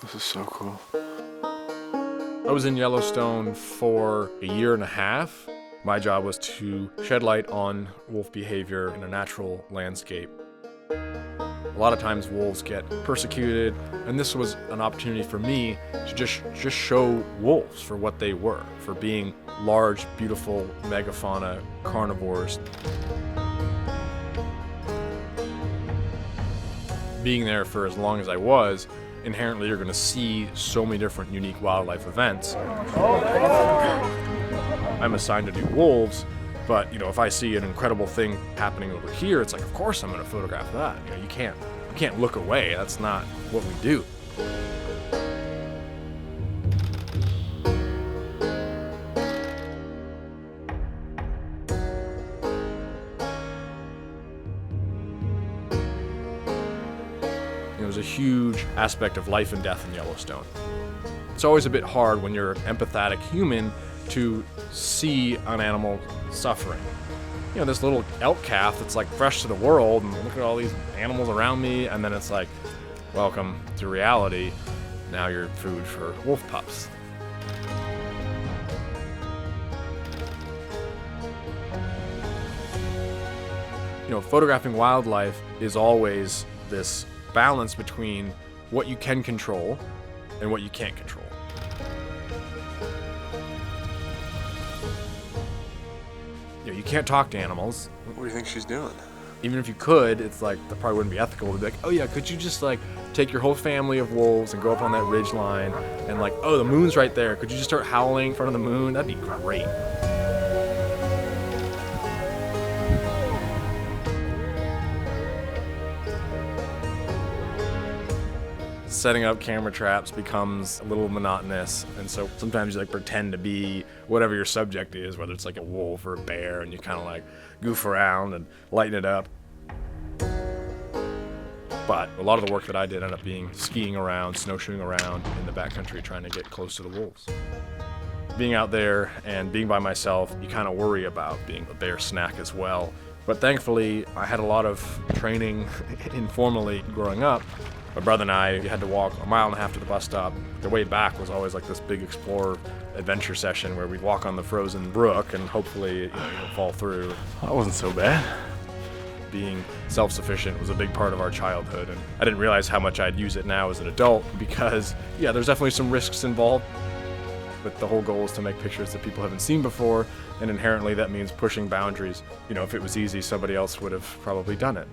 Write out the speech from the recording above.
This is so cool. I was in Yellowstone for a year and a half. My job was to shed light on wolf behavior in a natural landscape. A lot of times wolves get persecuted, and this was an opportunity for me to just show wolves for what they were, for being large, beautiful megafauna carnivores. Being there for as long as I was, inherently you're going to see so many different unique wildlife events. I'm assigned to do wolves, but if I see an incredible thing happening over here, it's like, of course I'm going to photograph that. You can't look away. That's not what we do. There's a huge aspect of life and death in Yellowstone. It's always a bit hard when you're an empathetic human to see an animal suffering. This little elk calf that's like fresh to the world, and look at all these animals around me, and then it's like, welcome to reality. Now you're food for wolf pups. Photographing wildlife is always this balance between what you can control and what you can't control. You can't talk to animals. What do you think she's doing? Even if you could, it's like, that probably wouldn't be ethical to be like, oh yeah, could you just take your whole family of wolves and go up on that ridge line and oh, the moon's right there. Could you just start howling in front of the moon? That'd be great. Setting up camera traps becomes a little monotonous, and so sometimes you pretend to be whatever your subject is, whether it's a wolf or a bear, and you kind of goof around and lighten it up. But a lot of the work that I did ended up being skiing around, snowshoeing around in the backcountry trying to get close to the wolves. Being out there and being by myself, you kind of worry about being a bear snack as well. But thankfully, I had a lot of training informally growing up. My brother and I had to walk 1.5 miles to the bus stop. The way back was always this big explorer adventure session where we'd walk on the frozen brook and hopefully fall through. That wasn't so bad. Being self-sufficient was a big part of our childhood, and I didn't realize how much I'd use it now as an adult because, there's definitely some risks involved. But the whole goal is to make pictures that people haven't seen before, and inherently that means pushing boundaries. If it was easy, somebody else would have probably done it.